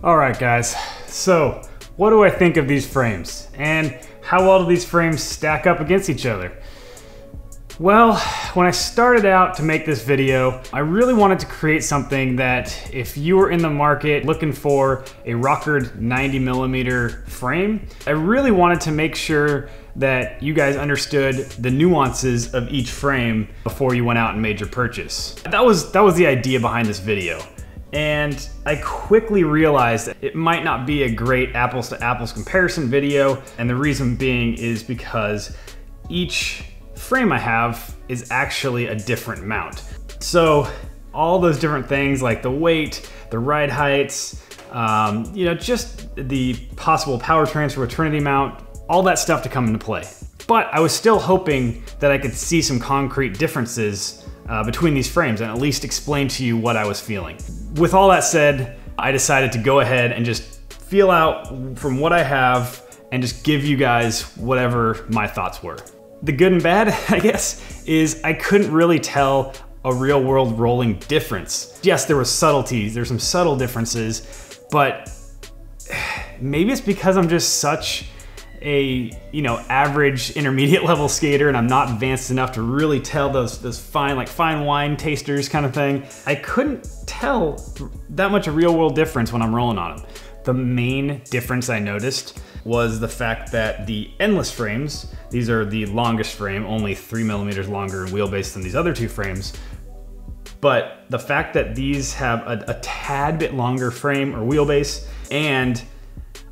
All right, guys, so what do I think of these frames? And how well do these frames stack up against each other? Well, when I started out to make this video, I really wanted to create something that if you were in the market looking for a rockered 90mm frame, I really wanted to make sure that you guys understood the nuances of each frame before you went out and made your purchase. That was the idea behind this video. And I quickly realized that it might not be a great apples to apples comparison video. And the reason being is because each frame I have is actually a different mount. So all those different things like the weight, the ride heights, you know, just the possible power transfer with Trinity mount, all that stuff to come into play. But I was still hoping that I could see some concrete differences between these frames and at least explain to you what I was feeling. With all that said, I decided to go ahead and just feel out from what I have and just give you guys whatever my thoughts were. The good and bad, I guess, is I couldn't really tell a real world rolling difference. Yes, there was subtleties, there's some subtle differences, but maybe it's because I'm just such a, you know, average intermediate level skater and I'm not advanced enough to really tell those fine, like fine wine tasters kind of thing. I couldn't tell that much a real world difference when I'm rolling on them. The main difference I noticed was the fact that the endless frames, these are the longest frame, only 3mm longer in wheelbase than these other two frames. But the fact that these have a tad bit longer frame or wheelbase, and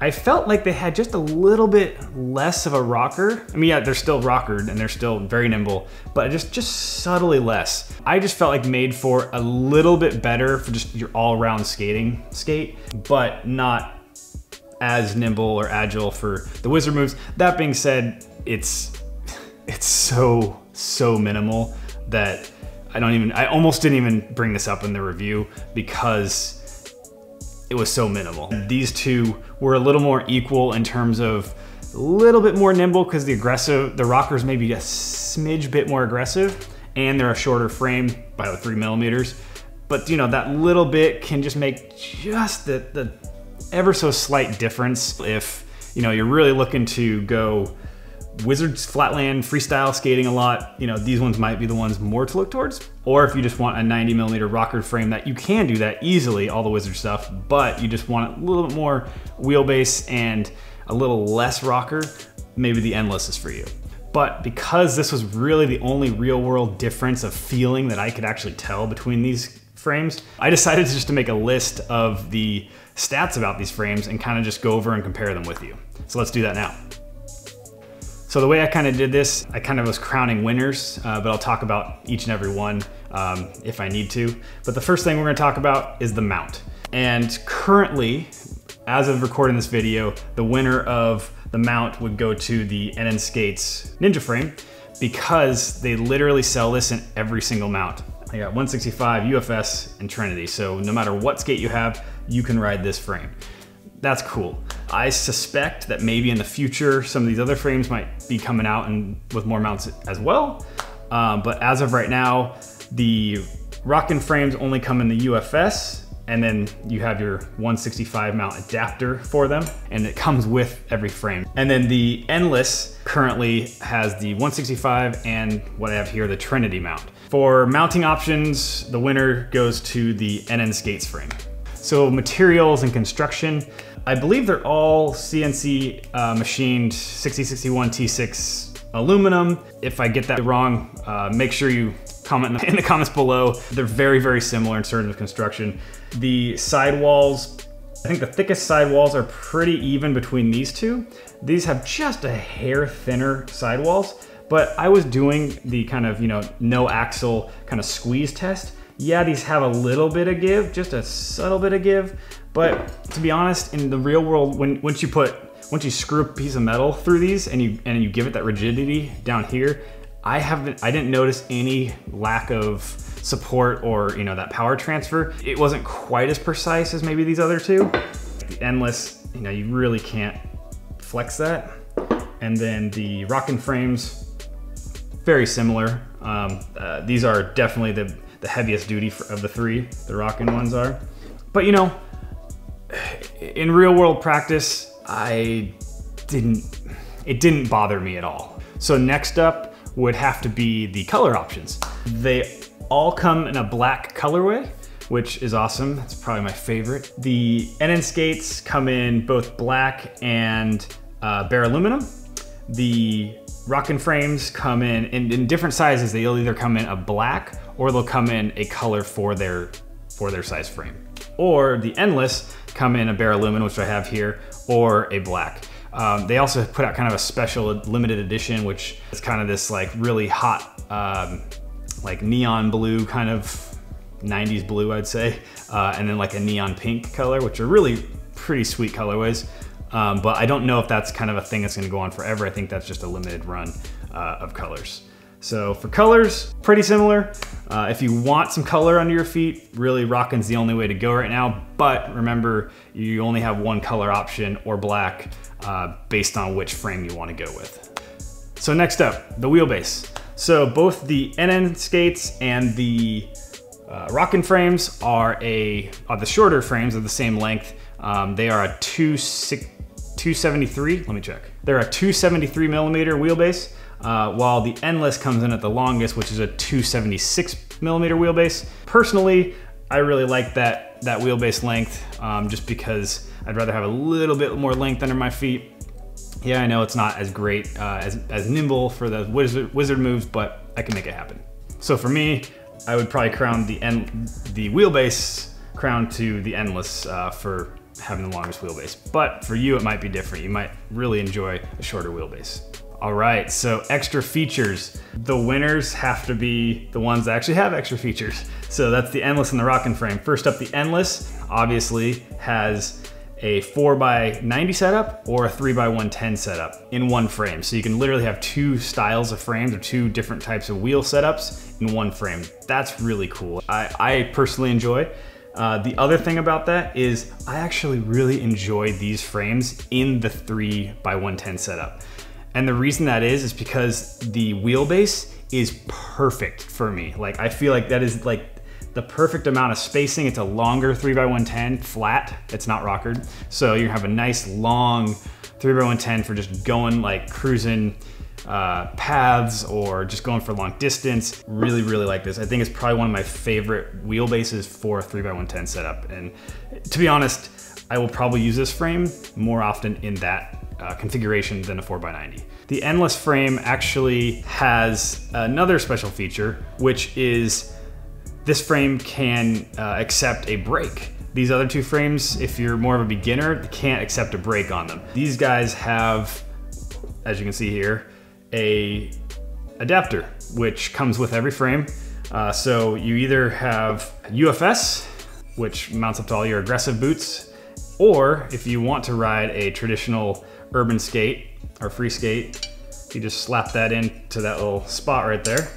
I felt like they had just a little bit less of a rocker. I mean, yeah, they're still rockered and they're still very nimble, but just subtly less. I just felt like made for a little bit better for just your all-around skate, but not as nimble or agile for the wizard moves. That being said, it's so minimal that I almost didn't even bring this up in the review because it was so minimal. These two were a little more equal in terms of a little bit more nimble because the rockers may be a smidge bit more aggressive and they're a shorter frame by 3mm. But you know, that little bit can just make just the ever so slight difference if, you know, you're really looking to go wizards, flatland, freestyle skating a lot. You know, these ones might be the ones more to look towards. Or if you just want a 90mm rockered frame, that you can do that easily, all the wizard stuff, but you just want a little bit more wheelbase and a little less rocker, maybe the endless is for you. But because this was really the only real world difference of feeling that I could actually tell between these frames, I decided just to make a list of the stats about these frames and kind of just go over and compare them with you. So let's do that now. So the way I kind of did this, I kind of was crowning winners, but I'll talk about each and every one if I need to. But the first thing we're gonna talk about is the mount. And currently, as of recording this video, the winner of the mount would go to the NN Skates Ninja frame because they literally sell this in every single mount. I got 165, UFS, and Trinity. So no matter what skate you have, you can ride this frame. That's cool. I suspect that maybe in the future, some of these other frames might be coming out and with more mounts as well. But as of right now, the Rockin frames only come in the UFS, and then you have your 165 mount adapter for them, and it comes with every frame. And then the Endless currently has the 165 and what I have here, the Trinity mount. For mounting options, the winner goes to the NN Skates frame. So materials and construction, I believe they're all CNC machined 6061 T6 aluminum. If I get that wrong, make sure you comment in the comments below. They're very, very similar in terms of construction. The sidewalls, I think the thickest sidewalls are pretty even between these two. These have just a hair thinner sidewalls, but I was doing the kind of, no axle kind of squeeze test. Yeah, these have a little bit of give, just a subtle bit of give, but to be honest, in the real world, once you screw a piece of metal through these and you give it that rigidity down here, I didn't notice any lack of support or that power transfer. It wasn't quite as precise as maybe these other two. The Endless, you really can't flex that. And then the Rockin frames, very similar. These are definitely the heaviest duty of the three, the Rockin ones are. But in real world practice, it didn't bother me at all. So next up would have to be the color options. They all come in a black colorway, which is awesome. That's probably my favorite. The NN Skates come in both black and bare aluminum. The Rockin frames come in different sizes. They'll either come in a black or they'll come in a color for their size frame. Or the Endless come in a bare aluminum, which I have here, or a black. They also put out kind of a special limited edition, which is kind of this like really hot, like neon blue, kind of 90s blue, I'd say. And then like a neon pink color, which are really pretty sweet colorways. But I don't know if that's kind of a thing that's gonna go on forever. I think that's just a limited run of colors. So for colors, pretty similar. If you want some color under your feet, really Rockin's the only way to go right now. But remember, you only have one color option, or black, based on which frame you want to go with. So next up, the wheelbase. So both the NN Skates and the Rockin frames are the shorter frames of the same length. They are a 273, let me check. They're a 273 millimeter wheelbase, while the Endless comes in at the longest, which is a 276 millimeter wheelbase. Personally, I really like that wheelbase length, just because I'd rather have a little bit more length under my feet. Yeah, I know it's not as great, as nimble for the wizard moves, but I can make it happen. So for me, I would probably crown the wheelbase crown to the Endless for having the longest wheelbase. But for you, it might be different. You might really enjoy a shorter wheelbase. All right, so extra features. The winners have to be the ones that actually have extra features. So that's the Endless and the Rockin frame. First up, the Endless obviously has a 4x90 setup or a 3x110 setup in one frame. So you can literally have two styles of frames or two different types of wheel setups in one frame. That's really cool. I personally enjoy. The other thing about that is I actually really enjoy these frames in the 3x110 setup. And the reason that is because the wheelbase is perfect for me. Like, I feel like that is like the perfect amount of spacing. It's a longer 3x110 flat. It's not rockered. So you have a nice long 3x110 for just going like cruising paths or just going for long distance. Really, really like this. I think it's probably one of my favorite wheelbases for a 3x110 setup. And to be honest, I will probably use this frame more often in that configuration than a 4x90. The Endless frame actually has another special feature, which is this frame can accept a brake. These other two frames, if you're more of a beginner, can't accept a brake on them. These guys have, as you can see here, a adapter, which comes with every frame. So you either have UFS, which mounts up to all your aggressive boots, or if you want to ride a traditional urban skate or free skate, you just slap that into that little spot right there,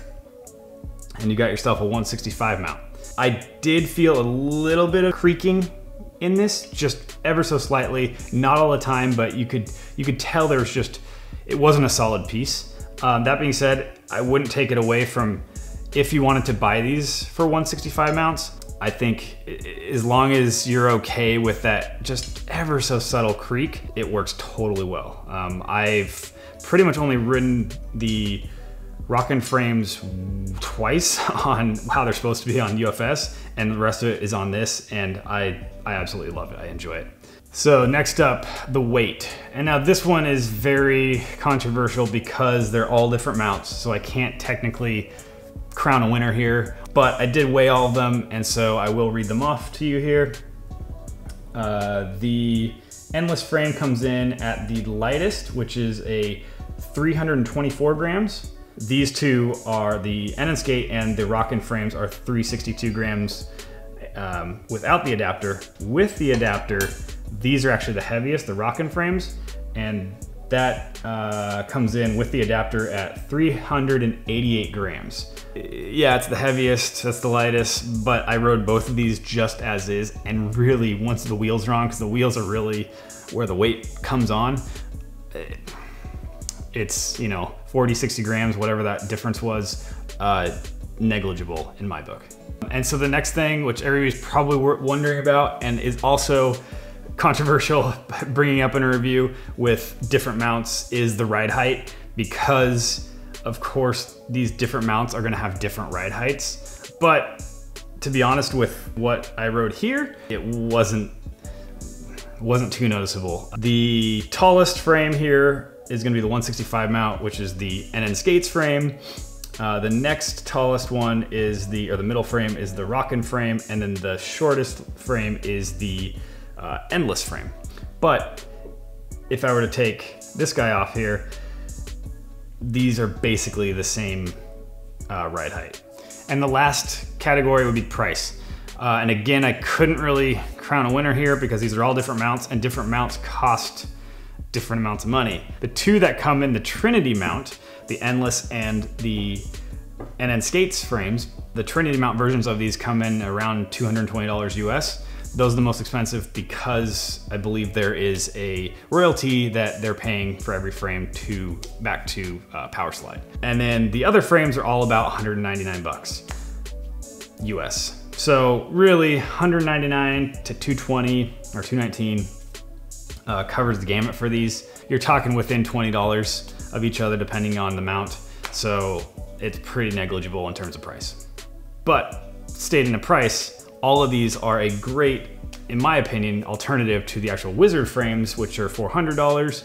and you got yourself a 165 mount. I did feel a little bit of creaking in this, just ever so slightly, not all the time, but you could tell there was just, it wasn't a solid piece. That being said, I wouldn't take it away from if you wanted to buy these for 165 mounts. I think as long as you're okay with that just ever so subtle creak, it works totally well. I've pretty much only ridden the Rockin frames twice on how they're supposed to be on UFS, and the rest of it is on this, and I absolutely love it. I enjoy it. So next up, the weight. And now this one is very controversial because they're all different mounts, so I can't technically crown a winner here, but I did weigh all of them, and so I will read them off to you here. The Endless frame comes in at the lightest, which is a 324 grams. These two are the Skate, and the Rockin frames are 362 grams without the adapter. With the adapter, these are actually the heaviest, the Rockin frames, and that comes in with the adapter at 388 grams. Yeah, it's the heaviest, that's the lightest, but I rode both of these just as is, and really once the wheels are on, because the wheels are really where the weight comes on, it's, you know, 40, 60 grams, whatever that difference was, negligible in my book. And so the next thing, which everybody's probably wondering about and is also controversial bringing up in a review with different mounts, is the ride height, because of course these different mounts are gonna have different ride heights. But to be honest, with what I rode here, it wasn't too noticeable. The tallest frame here is gonna be the 165 mount, which is the Skates frame. The next tallest one is the middle frame is the Rockin frame, and then the shortest frame is the Endless frame. But if I were to take this guy off here, these are basically the same ride height. And the last category would be price. And again, I couldn't really crown a winner here because these are all different mounts, and different mounts cost different amounts of money. The two that come in the Trinity mount, the Endless and the Skates frames, the Trinity mount versions of these come in around $220 US. Those are the most expensive because I believe there is a royalty that they're paying for every frame back to Power Slide. And then the other frames are all about 199 bucks US. So really 199 to 220 or 219 covers the gamut for these. You're talking within $20 of each other depending on the mount. So it's pretty negligible in terms of price. But stating the price, all of these are a great, in my opinion, alternative to the actual Wizard frames, which are $400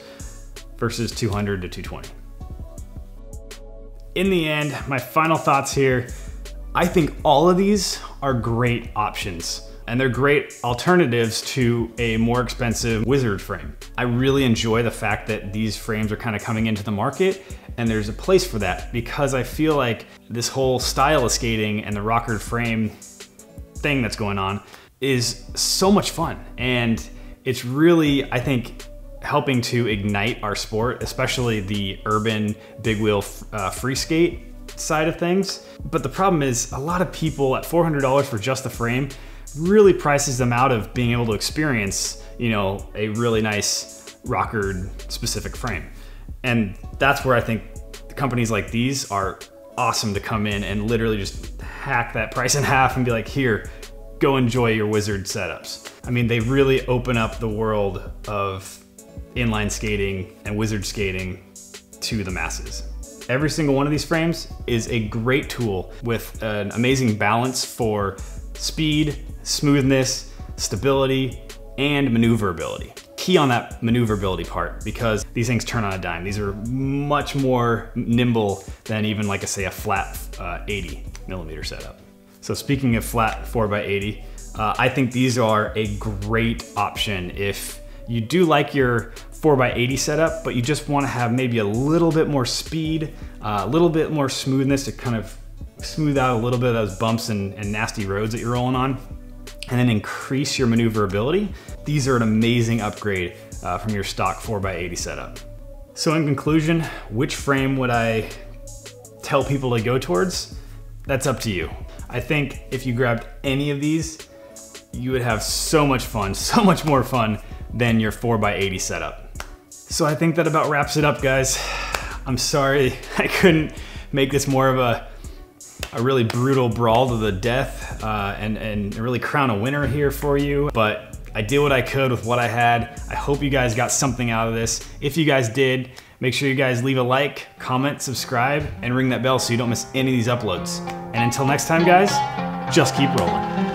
versus $200 to $220. In the end, my final thoughts here, I think all of these are great options, and they're great alternatives to a more expensive Wizard frame. I really enjoy the fact that these frames are kind of coming into the market, and there's a place for that, because I feel like this whole style of skating and the rockered frame thing that's going on is so much fun, and it's really, I think, helping to ignite our sport, especially the urban big wheel free skate side of things. But the problem is a lot of people at $400 for just the frame really prices them out of being able to experience, you know, a really nice rockered specific frame. And that's where I think companies like these are awesome to come in and literally just hack that price in half and be like, here, go enjoy your Wizard setups. I mean, they really open up the world of inline skating and Wizard skating to the masses. Every single one of these frames is a great tool with an amazing balance for speed, smoothness, stability, and maneuverability. Key on that maneuverability part, because these things turn on a dime. These are much more nimble than even, like I say, a flat 80 millimeter setup. So speaking of flat 4x80, I think these are a great option if you do like your 4x80 setup, but you just want to have maybe a little bit more speed, a little bit more smoothness to kind of smooth out a little bit of those bumps and nasty roads that you're rolling on, and then increase your maneuverability. These are an amazing upgrade from your stock 4x80 setup. So in conclusion, which frame would I tell people to go towards? That's up to you. I think if you grabbed any of these, you would have so much fun, so much more fun than your 4x80 setup. So I think that about wraps it up, guys. I'm sorry I couldn't make this more of a really brutal brawl to the death and really crown a winner here for you, but I did what I could with what I had. I hope you guys got something out of this. If you guys did, make sure you guys leave a like, comment, subscribe, and ring that bell so you don't miss any of these uploads. And until next time, guys, just keep rolling.